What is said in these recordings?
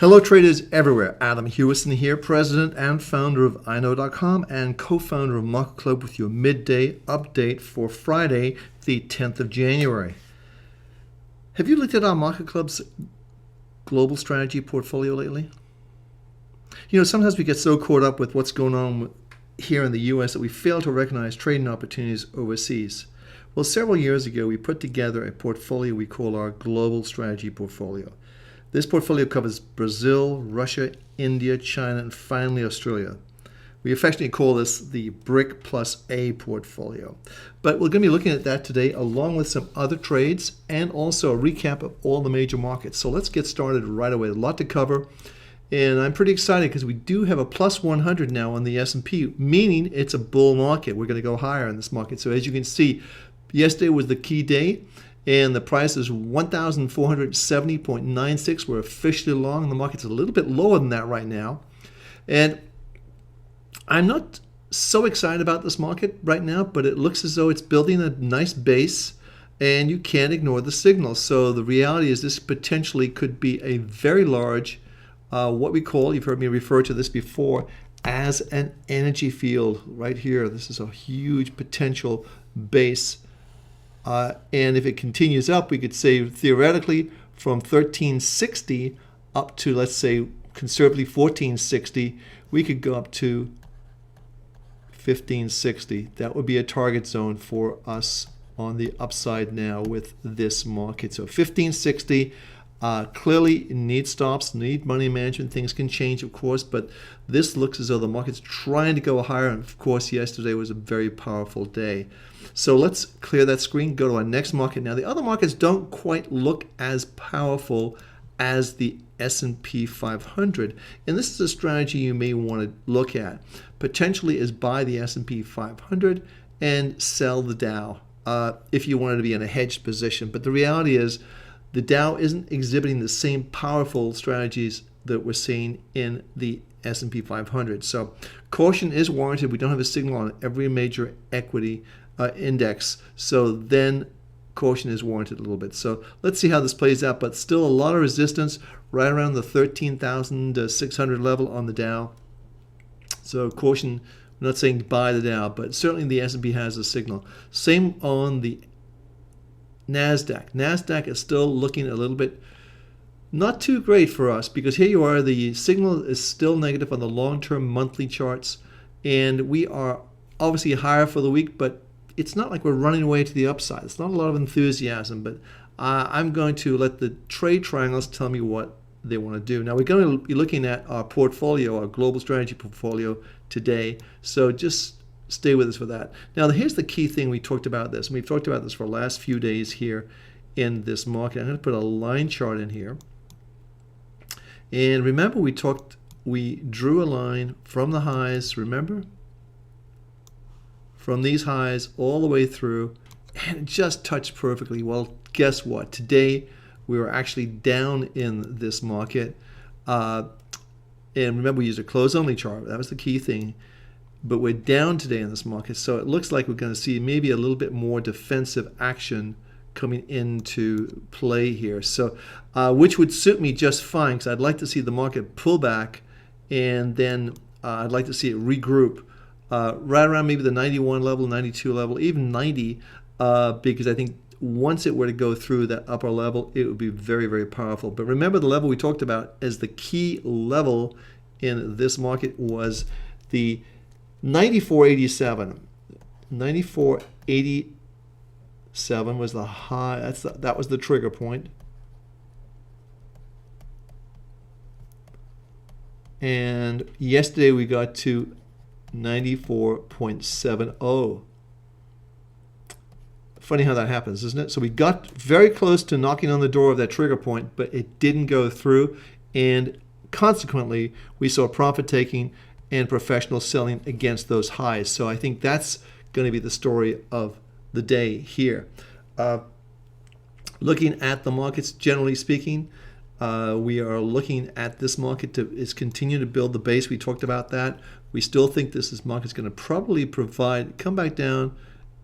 Hello traders everywhere, Adam Hewison here, president and founder of iknow.com and co-founder of Market Club with your midday update for Friday, the 10th of January. Have you looked at our Market Club's global strategy portfolio lately? You know, sometimes we get so caught up with what's going on here in the US that we fail to recognize trading opportunities overseas. Well, several years ago, we put together a portfolio we call our global strategy portfolio. This portfolio covers Brazil, Russia, India, China, and finally Australia. We affectionately call this the BRIC plus A portfolio. But we're going to be looking at that today along with some other trades and also a recap of all the major markets. So let's get started right away. A lot to cover. And I'm pretty excited because we do have a plus 100 now on the S&P, meaning it's a bull market. We're going to go higher in this market. So as you can see, yesterday was the key day. And the price is 1,470.96. We're officially long. The market's a little bit lower than that right now. And I'm not so excited about this market right now, but it looks as though it's building a nice base, and you can't ignore the signals. So the reality is this potentially could be a very large, what we call, you've heard me refer to this before, as an energy field right here. This is a huge potential base. And if it continues up, we could say theoretically from 1360 up to, let's say, conservatively 1460, we could go up to 1560. That would be a target zone for us on the upside now with this market. So 1560 clearly needs stops, need money management. Things can change, of course, but this looks as though the market's trying to go higher. And of course, yesterday was a very powerful day. So let's clear that screen, go to our next market. Now, the other markets don't quite look as powerful as the S&P 500. And this is a strategy you may want to look at. Potentially is buy the S&P 500 and sell the Dow if you wanted to be in a hedged position. But the reality is the Dow isn't exhibiting the same powerful strategies that we're seeing in the S&P 500. So caution is warranted. We don't have a signal on every major equity index, so then caution is warranted a little bit. So let's see how this plays out, but still a lot of resistance right around the 13,600 level on the Dow. So caution, I'm not saying buy the Dow, but certainly the S&P has a signal. Same on the NASDAQ. NASDAQ is still looking a little bit not too great for us because here you are, the signal is still negative on the long-term monthly charts, and we are obviously higher for the week, but it's not like we're running away to the upside. It's not a lot of enthusiasm, but I'm going to let the trade triangles tell me what they want to do. Now, we're going to be looking at our portfolio, our global strategy portfolio today, so just stay with us for that. Now, here's the key thing. We talked about this, and we've talked about this for the last few days here in this market. I'm going to put a line chart in here. And remember, we drew a line from the highs, remember? From these highs all the way through, and it just touched perfectly. Well, guess what? Today, we were actually down in this market. And remember, we used a close-only chart. That was the key thing. But we're down today in this market, so it looks like we're going to see maybe a little bit more defensive action coming into play here. So, which would suit me just fine, because I'd like to see the market pull back, and then I'd like to see it regroup right around maybe the 91 level, 92 level, even 90, because I think once it were to go through that upper level, it would be very, very powerful. But remember, the level we talked about as the key level in this market was the 94.87. 94.87 was the high. That was the trigger point. And yesterday we got to 94.70. Funny how that happens, isn't it? So we got very close to knocking on the door of that trigger point, but it didn't go through, and consequently we saw profit taking and professional selling against those highs. So I think that's going to be the story of the day here. Looking at the markets, generally speaking, we are looking at this market is continue to build the base. We talked about that. We still think this market's going to probably come back down,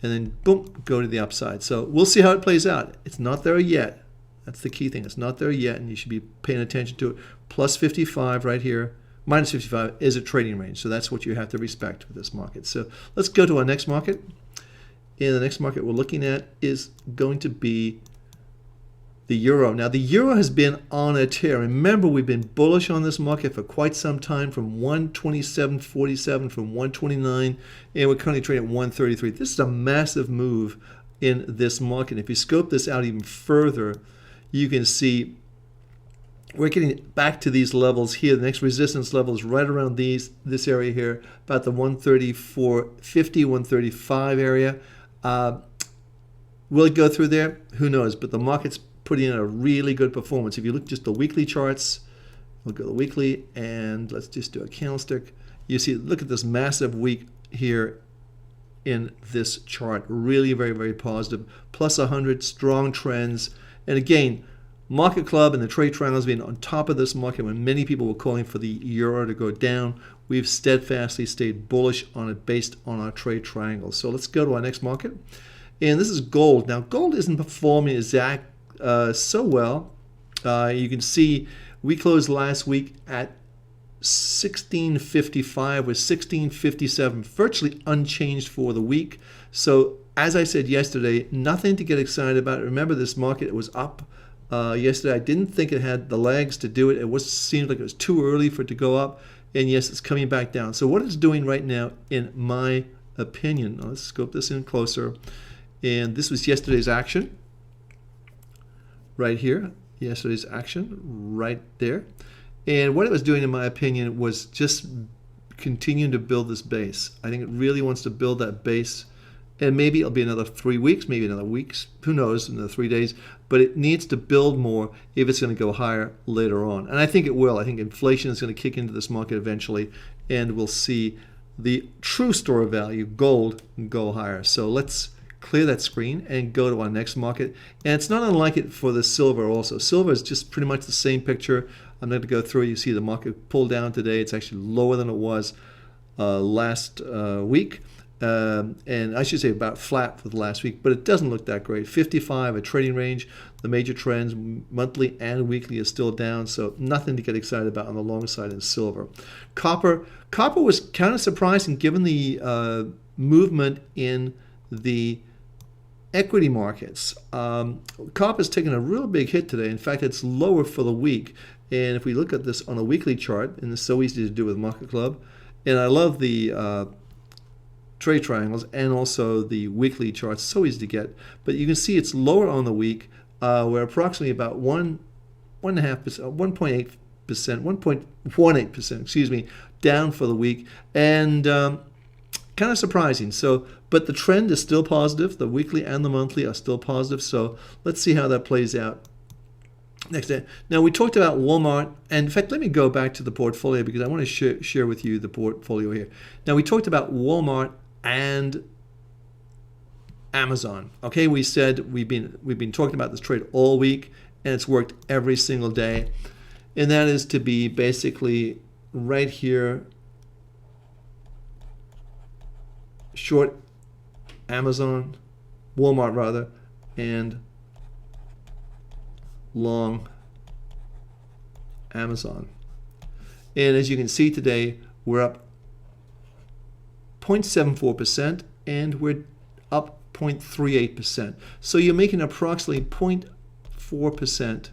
and then boom, go to the upside. So we'll see how it plays out. It's not there yet. That's the key thing. It's not there yet, and you should be paying attention to it. Plus 55 right here, minus 55 is a trading range. So that's what you have to respect with this market. So let's go to our next market. And the next market we're looking at is going to be the euro. Now, the euro has been on a tear. Remember, we've been bullish on this market for quite some time, from 127.47, from 129, and we're currently trading at 133. This is a massive move in this market. If you scope this out even further, you can see we're getting back to these levels here. The next resistance level is right around this area here, about the 134.50, 135 area. Will it go through there? Who knows? But the market's putting in a really good performance. If you look just the weekly charts, we'll go to the weekly, and let's just do a candlestick. You see, look at this massive week here in this chart. Really very, very positive. Plus 100, strong trends. And again, Market Club and the trade triangles being on top of this market when many people were calling for the euro to go down. We've steadfastly stayed bullish on it based on our trade triangles. So let's go to our next market. And this is gold. Now, gold isn't performing so well. You can see we closed last week at 1655 with 1657, virtually unchanged for the week. So as I said yesterday, nothing to get excited about. Remember, this market was up yesterday. I didn't think it had the legs to do it. It seemed like it was too early for it to go up. And yes, it's coming back down. So what it's doing right now, in my opinion, let's scope this in closer. And this was yesterday's action. Right here, yesterday's action, right there. And what it was doing, in my opinion, was just continuing to build this base. I think it really wants to build that base. And maybe it'll be another 3 weeks, maybe another weeks, who knows, another 3 days. But it needs to build more if it's going to go higher later on. And I think it will. I think inflation is going to kick into this market eventually, and we'll see the true store of value, gold, go higher. So let's clear that screen and go to our next market. And it's not unlike it for the silver also. Silver is just pretty much the same picture. I'm going to go through. You see the market pulled down today. It's actually lower than it was last week. And I should say about flat for the last week, but it doesn't look that great. 55, a trading range. The major trends, monthly and weekly, is still down, so nothing to get excited about on the long side in silver. Copper was kind of surprising given the movement in the equity markets. Copper's taken a real big hit today. In fact, it's lower for the week. And if we look at this on a weekly chart, and it's so easy to do with Market Club, and I love the trade triangles and also the weekly charts, so easy to get. But you can see it's lower on the week. We're approximately about 1.5%, 1.8%, 1.18%, excuse me, down for the week, and kind of surprising. So, but the trend is still positive. The weekly and the monthly are still positive. So let's see how that plays out next day. Now, we talked about Walmart, and in fact, let me go back to the portfolio because I want to share with you the portfolio here. Now, we talked about Walmart and Amazon. Okay, we said we've been talking about this trade all week, and it's worked every single day, and that is to be basically right here, short Amazon, Walmart rather, and long Amazon. And as you can see today, we're up 0.74% and we're up 0.38%. So you're making approximately 0.4%,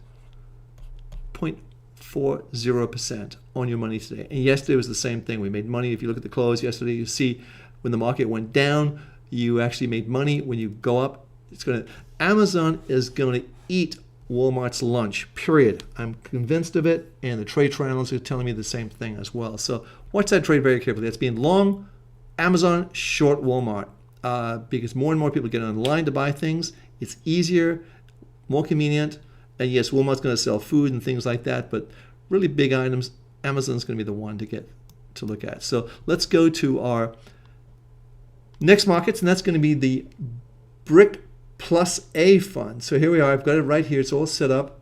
0.40% on your money today. And yesterday was the same thing. We made money. If you look at the close yesterday, you see when the market went down, you actually made money. When you go up, Amazon is going to eat Walmart's lunch, period. I'm convinced of it, and the trade triangles are telling me the same thing as well. So watch that trade very carefully. That's being long Amazon, short Walmart, because more and more people get online to buy things. It's easier, more convenient, and yes, Walmart's going to sell food and things like that, but really big items, Amazon's going to be the one to look at. So let's go to our next markets, and that's going to be the BRIC Plus A fund. So here we are. I've got it right here. It's all set up.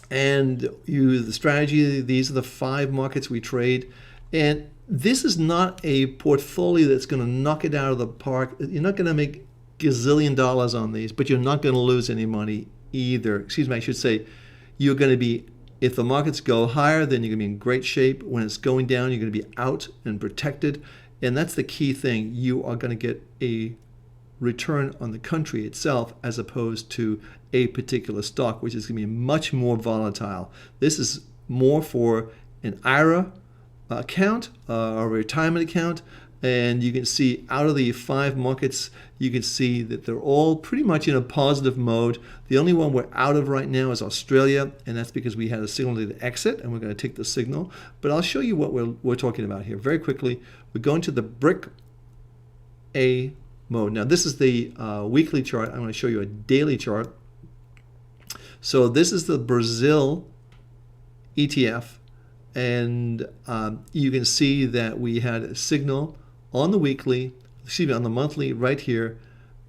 And the strategy, these are the 5 markets we trade. And this is not a portfolio that's going to knock it out of the park. You're not going to make gazillion dollars on these, but you're not going to lose any money either. Excuse me, I should say you're going to be, if the markets go higher, then you're going to be in great shape. When it's going down, you're going to be out and protected. And that's the key thing. You are going to get a return on the country itself as opposed to a particular stock, which is going to be much more volatile. This is more for an IRA account or a retirement account. And you can see out of the 5 markets, you can see that they're all pretty much in a positive mode. The only one we're out of right now is Australia, and that's because we had a signal to exit, and we're going to take the signal. But I'll show you what we're talking about here very quickly. We're going to the BRIC A mode. Now, this is the weekly chart. I'm going to show you a daily chart. So this is the Brazil ETF, and you can see that we had a signal on the weekly, on the monthly right here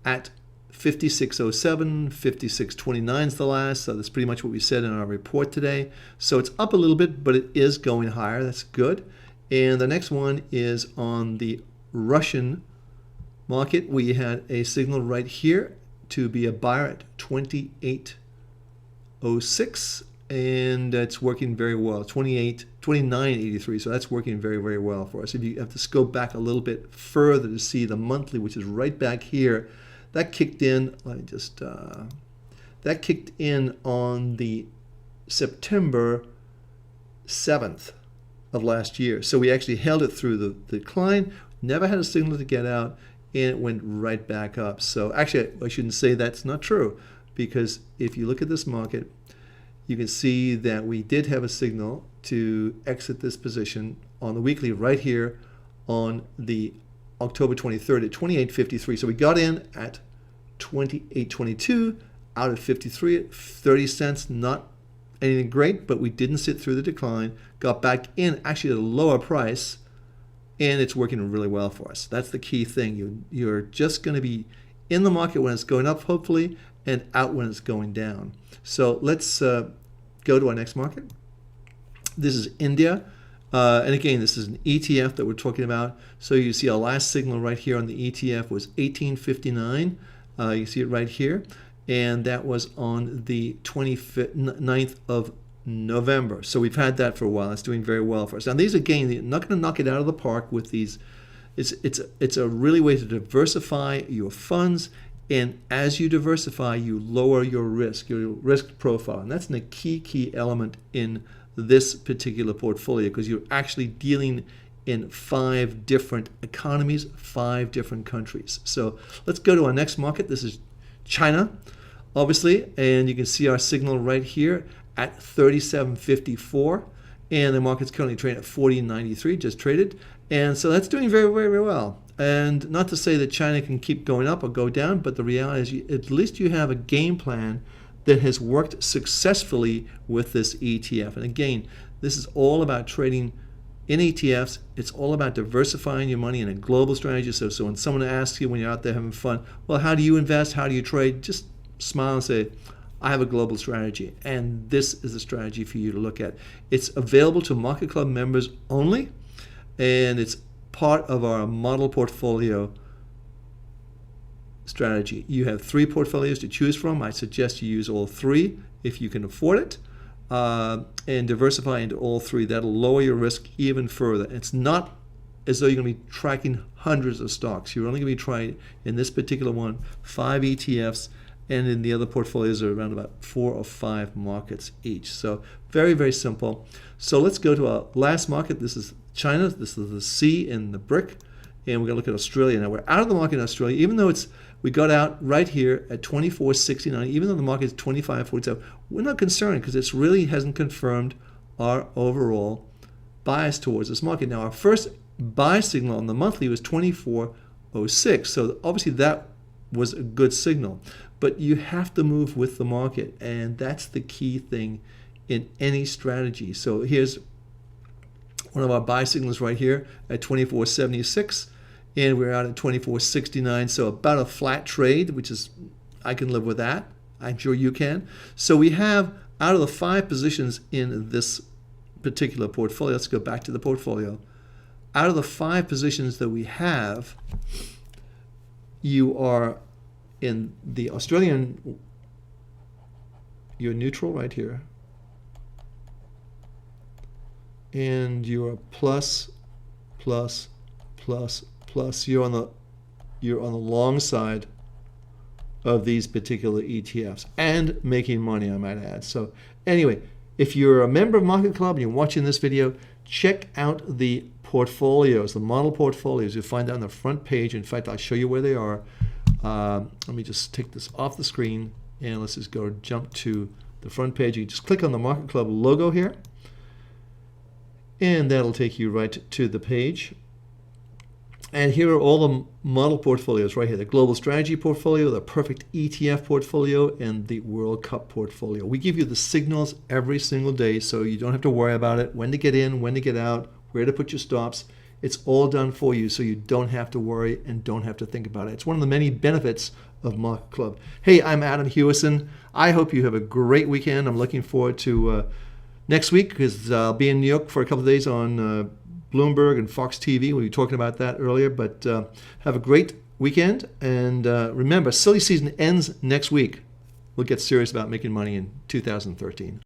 at 5607, 5629 is the last. So that's pretty much what we said in our report today. So it's up a little bit, but it is going higher. That's good. And the next one is on the Russian market. We had a signal right here to be a buyer at 2806. And it's working very well, 29.83. So that's working very, very well for us. If you have to scope back a little bit further to see the monthly, which is right back here, that kicked in. That kicked in on the September 7th of last year. So we actually held it through the decline, never had a signal to get out, and it went right back up. So actually, I shouldn't say that's not true, because if you look at this market, you can see that we did have a signal to exit this position on the weekly right here on the October 23rd at 28.53. So we got in at 28.22, out at 53 at 30 cents. Not anything great, but we didn't sit through the decline. Got back in actually at a lower price, and it's working really well for us. That's the key thing. You're just going to be in the market when it's going up, hopefully, and out when it's going down. So let's go to our next market. This is India. And again, this is an ETF that we're talking about. So you see our last signal right here on the ETF was 1859. You see it right here. And that was on the 29th of November. So we've had that for a while. It's doing very well for us. Now these, again, you're not going to knock it out of the park with these. It's a really way to diversify your funds. And as you diversify, you lower your risk profile. And that's a key element in this particular portfolio, because you're actually dealing in 5 different economies, 5 different countries. So let's go to our next market. This is China, obviously. And you can see our signal right here at 37.54. And the market's currently trading at 40.93, just traded. And so that's doing very, very, very well. And not to say that China can keep going up or go down, but the reality is at least you have a game plan that has worked successfully with this ETF. And again, this is all about trading in ETFs. It's all about diversifying your money in a global strategy. So when someone asks you when you're out there having fun, well, how do you invest? How do you trade? Just smile and say, I have a global strategy. And this is the strategy for you to look at. It's available to Market Club members only, and it's part of our model portfolio strategy. You have 3 portfolios to choose from. I suggest you use all 3 if you can afford it, and diversify into all 3. That'll lower your risk even further. It's not as though you're going to be tracking hundreds of stocks. You're only going to be trying, in this particular one, 5 ETFs, and in the other portfolios are around about 4 or 5 markets each. So very, very simple. So let's go to our last market. This is China. This is the C in the BRIC. And we're going to look at Australia. Now we're out of the market in Australia, even though we got out right here at 24.69, even though the market is 25.47. We're not concerned because it really hasn't confirmed our overall bias towards this market. Now our first buy signal on the monthly was 24.06. So obviously that was a good signal. But you have to move with the market, and that's the key thing in any strategy. So here's one of our buy signals right here at 24.76, and we're out at 24.69. So about a flat trade, which is, I can live with that. I'm sure you can. So we have, out of the 5 positions in this particular portfolio, let's go back to the portfolio. Out of the 5 positions that we have, you are in the Australian you're neutral right here. And you're plus, plus, plus, plus. You're on the long side of these particular ETFs and making money, I might add. So anyway, if you're a member of Market Club and you're watching this video, check out the portfolios, the model portfolios. You'll find that on the front page. In fact, I'll show you where they are. Let me just take this off the screen and let's just go jump to the front page. You just click on the Market Club logo here, and that'll take you right to the page. And here are all the model portfolios right here. The Global Strategy portfolio, the Perfect ETF portfolio, and the World Cup portfolio. We give you the signals every single day so you don't have to worry about it, when to get in, when to get out, where to put your stops. It's all done for you so you don't have to worry and don't have to think about it. It's one of the many benefits of Market Club. Hey, I'm Adam Hewison. I hope you have a great weekend. I'm looking forward to next week because I'll be in New York for a couple of days on Bloomberg and Fox TV. We'll be talking about that earlier, but have a great weekend. And remember, silly season ends next week. We'll get serious about making money in 2013.